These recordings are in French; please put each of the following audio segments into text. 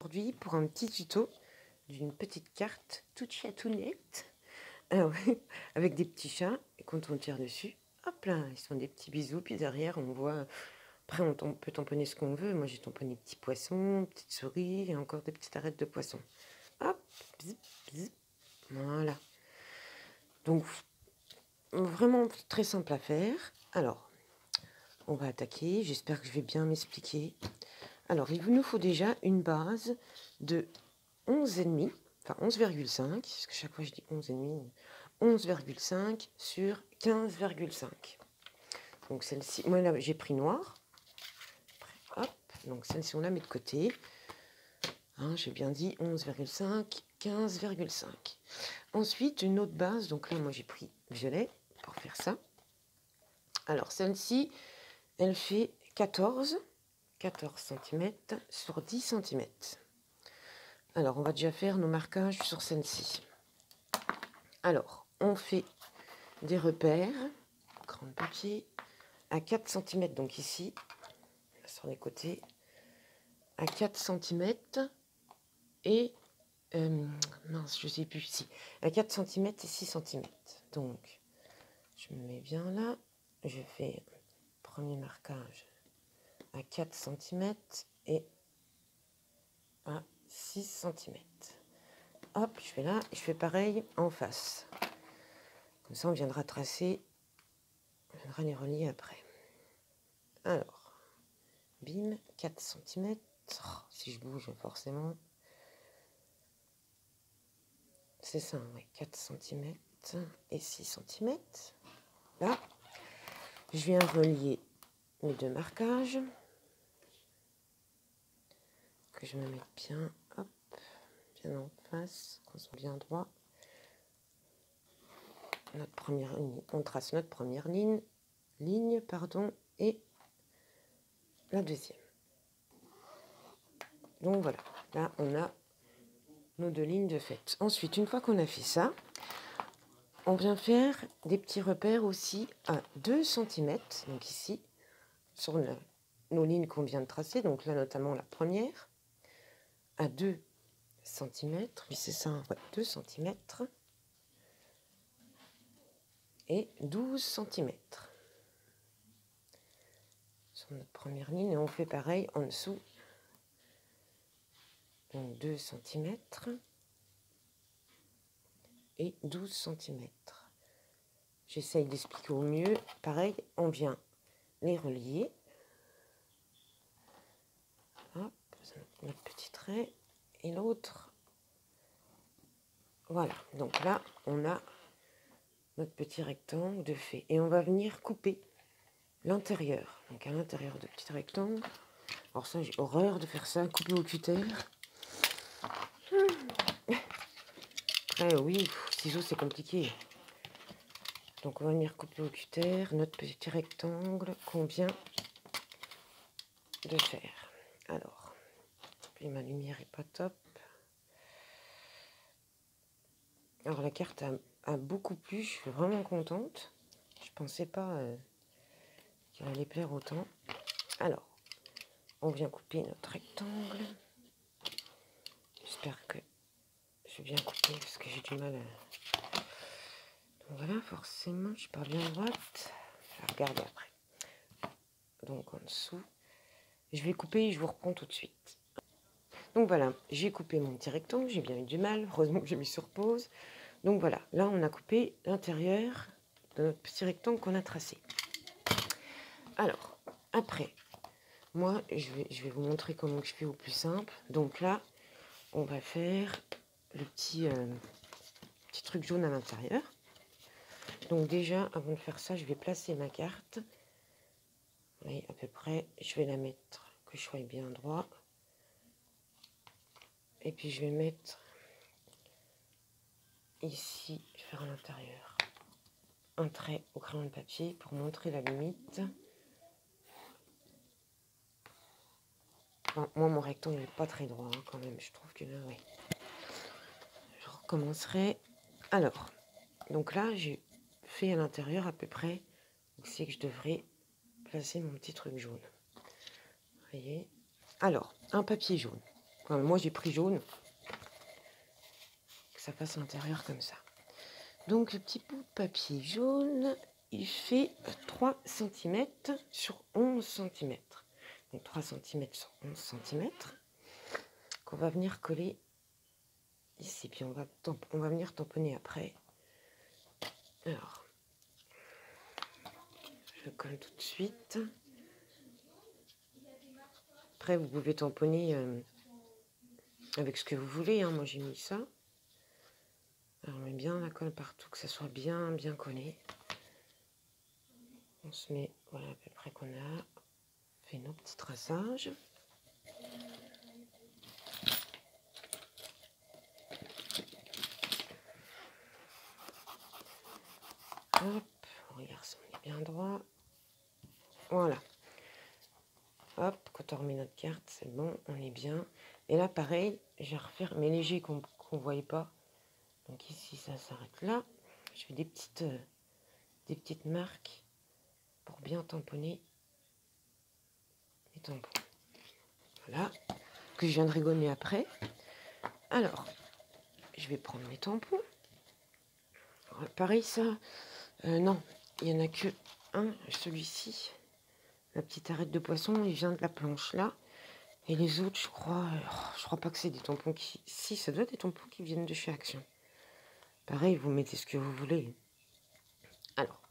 Aujourd'hui, pour un petit tuto d'une petite carte toute chatounette, avec des petits chats, et quand on tire dessus, hop là, ils font des petits bisous, puis derrière on voit, après on peut tamponner ce qu'on veut, moi j'ai tamponné petits poissons, petites souris, et encore des petites arêtes de poissons. Hop, bzz, bzz, voilà. Donc, vraiment très simple à faire. Alors, on va attaquer, j'espère que je vais bien m'expliquer. Alors, il nous faut déjà une base de 11,5, enfin 11,5, parce que chaque fois je dis 11,5, 11,5 sur 15,5. Donc celle-ci, moi là j'ai pris noir. Hop, donc celle-ci on la met de côté. Hein, j'ai bien dit 11,5, 15,5. Ensuite, une autre base, donc là moi j'ai pris violet pour faire ça. Alors celle-ci, elle fait 14 cm sur 10 cm. Alors, on va déjà faire nos marquages sur celle-ci. Alors, on fait des repères, crayon de papier, à 4 cm, donc ici, sur les côtés, à 4 cm, et, mince, je ne sais plus ici, à 4 cm et 6 cm. Donc, je me mets bien là, je fais premier marquage à 4 cm et à 6 cm. Hop, je fais là, et je fais pareil en face. Comme ça, on viendra tracer, on viendra les relier après. Alors, bim, 4 cm. Oh, si je bouge, forcément. C'est ça, oui, 4 cm et 6 cm. Là, je viens relier mes deux marquages. Que je me mette bien, hop, bien en face, qu'on soit bien droit. Notre première ligne, on trace notre première ligne, et la deuxième. Donc voilà, là on a nos deux lignes de fait. Ensuite, une fois qu'on a fait ça, on vient faire des petits repères aussi à 2 cm, donc ici, sur nos lignes qu'on vient de tracer, donc là notamment la première, à 2 cm, oui c'est ça, ouais, 2 cm, et 12 cm. Sur notre première ligne, et on fait pareil en dessous, donc 2 cm et 12 cm. J'essaye d'expliquer au mieux. Pareil, on vient les relier. Hop, notre petit trait. Et l'autre. Voilà. Donc là, on a notre petit rectangle de fait. Et on va venir couper l'intérieur. Donc à l'intérieur de petit rectangle. Alors ça, j'ai horreur de faire ça, couper au cutter. Après, oui, ciseaux, c'est compliqué. Donc on va venir couper au cutter notre petit rectangle qu'on vient de faire. Alors, puis ma lumière est pas top. Alors la carte a beaucoup plu, je suis vraiment contente. Je pensais pas qu'elle allait plaire autant. Alors, on vient couper notre rectangle. J'espère que je vais bien couper parce que j'ai du mal à... Donc voilà, forcément, je pars bien droite. Je vais regarder après. Donc en dessous, je vais couper et je vous reprends tout de suite. Donc voilà, j'ai coupé mon petit rectangle, j'ai bien eu du mal, heureusement que j'ai mis sur pause. Donc voilà, là on a coupé l'intérieur de notre petit rectangle qu'on a tracé. Alors, après, moi je vais vous montrer comment je fais au plus simple. Donc là, on va faire le petit truc jaune à l'intérieur. Donc déjà, avant de faire ça, je vais placer ma carte. Vous voyez, à peu près, je vais la mettre, que je sois bien droit. Et puis je vais mettre ici, je vais faire à l'intérieur un trait au crayon de papier pour montrer la limite. Bon, moi, mon rectangle n'est pas très droit hein, quand même. Je trouve que là, oui. Je recommencerai. Alors, donc là, j'ai fait à l'intérieur à peu près où c'est que je devrais placer mon petit truc jaune. Vous voyez? Alors, un papier jaune. Enfin, moi, j'ai pris jaune. Que ça passe à l'intérieur comme ça. Donc, le petit bout de papier jaune, il fait 3 cm sur 11 cm. Donc, 3 cm sur 11 cm. Qu'on va venir coller ici. Puis, on va venir tamponner après. Alors, je colle tout de suite. Après, vous pouvez tamponner avec ce que vous voulez. Hein. Moi, j'ai mis ça. Alors, on met bien la colle partout, que ça soit bien, bien collé. On se met, voilà, à peu près qu'on a fait nos petits traçages. Hop, on regarde si on est bien droit. Voilà. Hop, quand on remet notre carte, c'est bon, on est bien. Et là, pareil, je vais refaire mes légers qu'on ne voyait pas. Donc ici, ça s'arrête là. Je fais des petites marques pour bien tamponner les tampons. Voilà, que je viendrai gommer après. Alors, je vais prendre mes tampons. Alors, pareil, ça, non, il n'y en a que un, celui-ci. La petite arête de poisson, il vient de la planche là. Et les autres, je crois pas que c'est des tampons qui... Si, ça doit être des tampons qui viennent de chez Action. Pareil, vous mettez ce que vous voulez. Alors,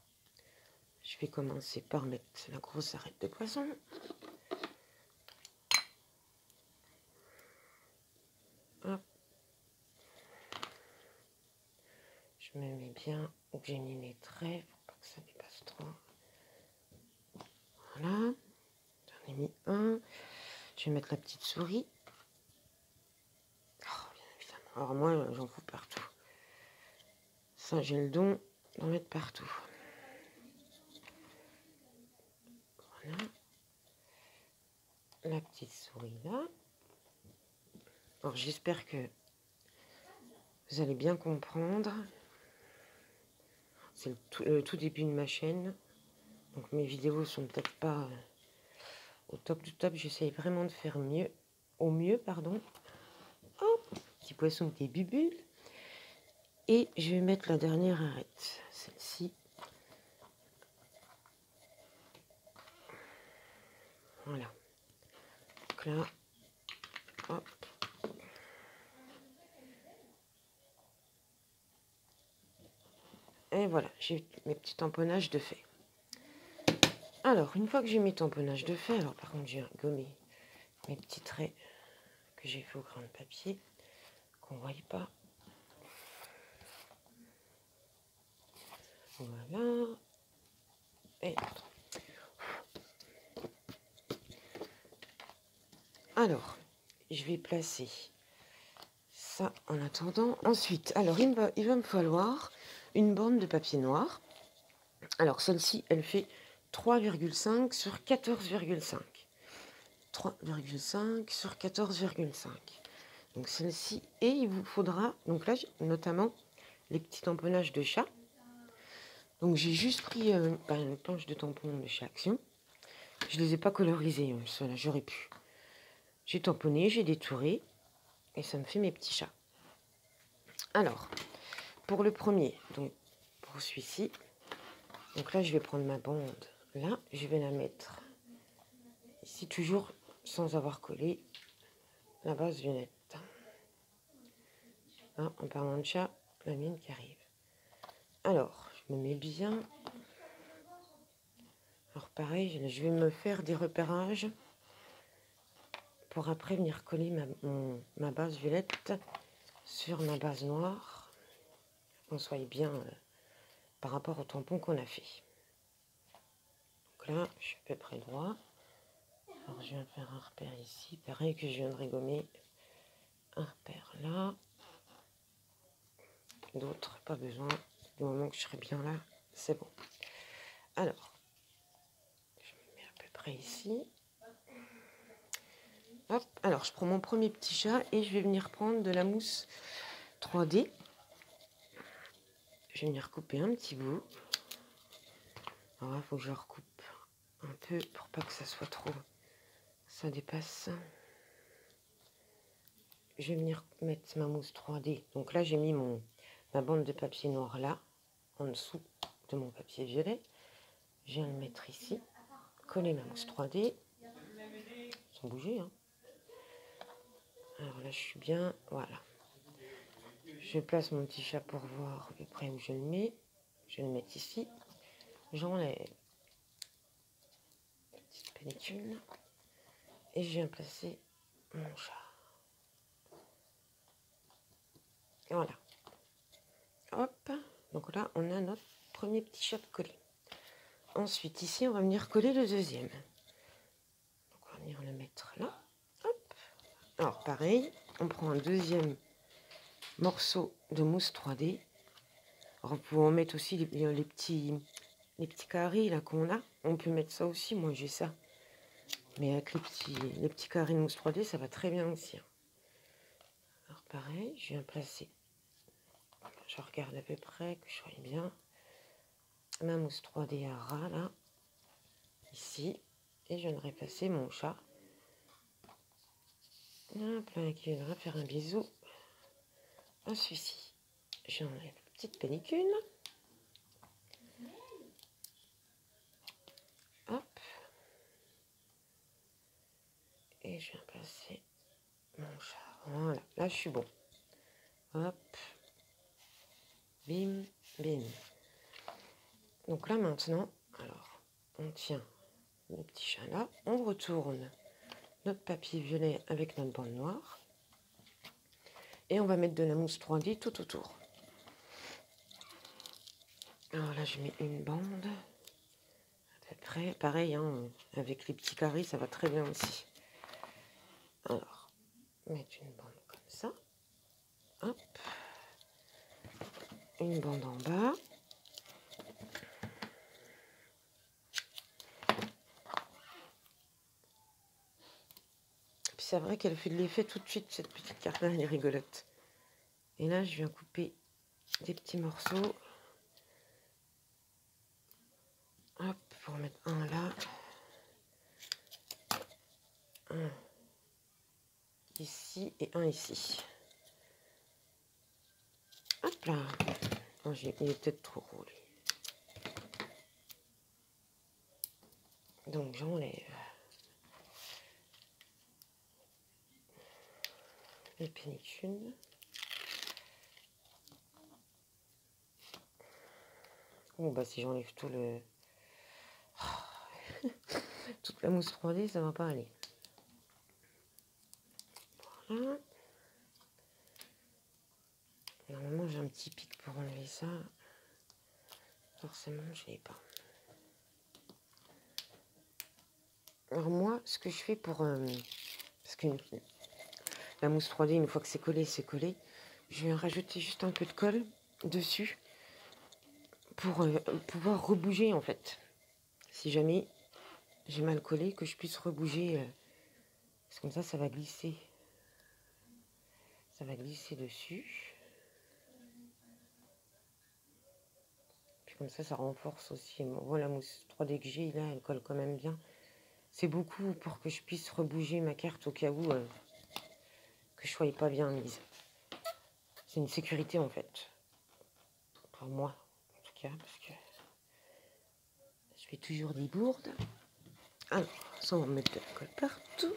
je vais commencer par mettre la grosse arête de poisson. Hop. Je me mets bien où j'ai mis mes traits pour pas que ça dépasse trop. Voilà. J'en ai mis un. Je vais mettre la petite souris. Oh, bien évidemment. Alors moi, j'en fous partout. Ça, j'ai le don d'en mettre partout. Voilà. La petite souris là. Alors j'espère que vous allez bien comprendre. C'est le tout début de ma chaîne. Donc mes vidéos sont peut-être pas au top du top. J'essaye vraiment de faire mieux. Au mieux, pardon. Oh, petit poisson avec des bubules. Et je vais mettre la dernière arête. Celle-ci. Voilà. Donc là. Hop. Et voilà, j'ai mes petits tamponnages de fait. Alors, une fois que j'ai mes tamponnages de fait, alors par contre j'ai gommé mes petits traits que j'ai fait au crayon de papier, qu'on ne voit pas. Voilà. Et alors, je vais placer ça en attendant. Ensuite, alors il va me falloir une bande de papier noir. Alors celle-ci, elle fait 3,5 sur 14,5. 3,5 sur 14,5. Donc celle-ci, et il vous faudra, donc là, notamment les petits tamponnages de chat. Donc j'ai juste pris une planche de tampons de chez Action. Je ne les ai pas colorisés, ceux-là, j'aurais pu. J'ai tamponné, j'ai détouré, et ça me fait mes petits chats. Alors, pour le premier, donc pour celui-ci, donc là je vais prendre ma bande, là, je vais la mettre ici, toujours sans avoir collé la base violette. Hein, en parlant de chat, la mienne qui arrive. Alors, je me mets bien. Alors pareil, je vais me faire des repérages pour après venir coller ma base violette sur ma base noire. Qu'on soit bien par rapport au tampon qu'on a fait. Donc là, je suis à peu près droit. Alors je viens faire un repère ici. Pareil que je viendrai gommer un repère là. D'autres, pas besoin. Du moment que je serai bien là, c'est bon. Alors, je me mets à peu près ici. Hop, alors je prends mon premier petit chat et je vais venir prendre de la mousse 3D. Je vais venir couper un petit bout. Alors il faut que je recoupe un peu pour pas que ça soit trop... Ça dépasse. je vais venir mettre ma mousse 3D. Donc là, j'ai mis ma bande de papier noir là, en dessous de mon papier violet. Je viens le mettre ici, coller ma mousse 3D, sans bouger, hein. Alors là, je suis bien, voilà. Je place mon petit chat pour voir à peu près où je le mets. Je vais le mettre ici. J'enlève la petite pellicule et je viens placer mon chat. Voilà. Hop. Donc là, on a notre premier petit chat collé. Ensuite, ici, on va venir coller le deuxième. Donc, on va venir le mettre là. Hop. Alors, pareil, on prend un deuxième morceau de mousse 3D. Alors, on peut en mettre aussi les petits carrés là qu'on a. On peut mettre ça aussi. Moi, j'ai ça. Mais avec les petits carrés de mousse 3D, ça va très bien aussi. Alors, pareil, je viens placer. Je regarde à peu près que je sois bien. Ma mousse 3D à ras là. Ici. Et je viendrai placer mon chat. Hop là, qui viendra faire un bisou à celui-ci. J'enlève la petite pellicule. Hop. Et je viens placer mon chat. Voilà, là je suis bon. Hop. Bim, bim. Donc là maintenant, alors, on tient le petit chat là. On retourne notre papier violet avec notre bande noire. Et on va mettre de la mousse 3D tout autour. Alors là, je mets une bande. À peu près. Pareil, hein, avec les petits carrés, ça va très bien aussi. Alors, mettre une bande comme ça. Hop. Une bande en bas. Puis c'est vrai qu'elle fait de l'effet tout de suite, cette petite carte-là, elle est rigolote. Et là, je viens couper des petits morceaux. Hop, pour mettre un là. Un ici et un ici. Hop là. Oh, il est peut-être trop roulé. Donc j'enlève les pellicules. Bon bah si j'enlève tout le... toute la mousse 3D, ça va pas aller. Voilà. Normalement j'ai un petit pic pour enlever ça. Forcément je l'ai pas. Alors moi, ce que je fais pour... parce que la mousse 3D, une fois que c'est collé, c'est collé. Je vais rajouter juste un peu de colle dessus pour pouvoir rebouger en fait. Si jamais j'ai mal collé, que je puisse rebouger. Parce que comme ça va glisser. Ça va glisser dessus. Puis comme ça renforce aussi. Voilà, la mousse 3D que j'ai là, elle colle quand même bien. C'est beaucoup pour que je puisse rebouger ma carte au cas où que je ne sois pas bien mise. C'est une sécurité en fait. Pour moi, en tout cas, parce que je fais toujours des bourdes. Alors, ça, on va mettre de la colle partout.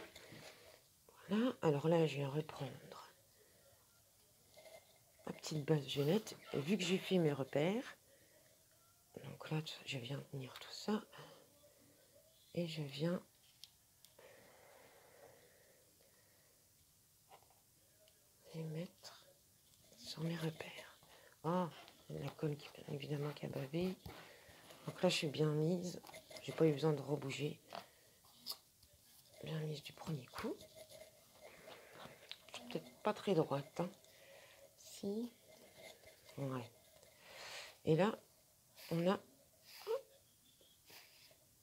Voilà. Alors là, je viens reprendre ma petite base violette. Et vu que j'ai fait mes repères, donc là, je viens tenir tout ça. Et je viens les mettre sur mes repères. Ah, la colle qui, évidemment qui a bavé. Donc là, je suis bien mise. J'ai pas eu besoin de rebouger. Bien mise du premier coup. Je suis peut-être pas très droite. Hein. Si. Ouais. Et là, on a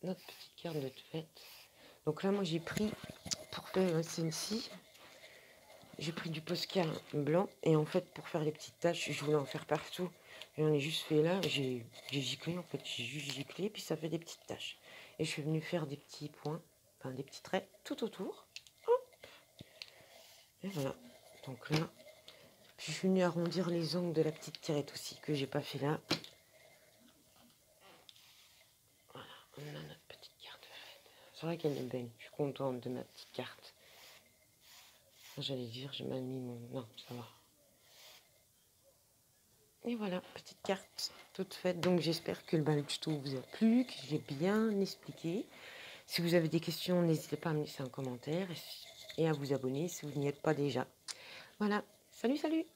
notre petite carte de fête. Donc là, moi, j'ai pris, pour faire celle-ci, j'ai pris du Posca blanc. Et en fait, pour faire les petites taches, je voulais en faire partout. J'en ai juste fait là. J'ai giclé, en fait. J'ai juste giclé, puis ça fait des petites taches. Et je suis venue faire des petits points, enfin des petits traits tout autour. Hop. Et voilà. Donc là, puis je suis venue arrondir les angles de la petite tirette aussi, que j'ai pas fait là. Voilà, on a notre petite carte faite. C'est vrai qu'elle est belle, je suis contente de ma petite carte. J'allais dire, j'ai mal mis mon... Non, ça va. Et voilà, petite carte toute faite. Donc j'espère que le bal tuto vous a plu, que j'ai bien expliqué. Si vous avez des questions, n'hésitez pas à me laisser un commentaire et à vous abonner si vous n'y êtes pas déjà. Voilà, salut, salut!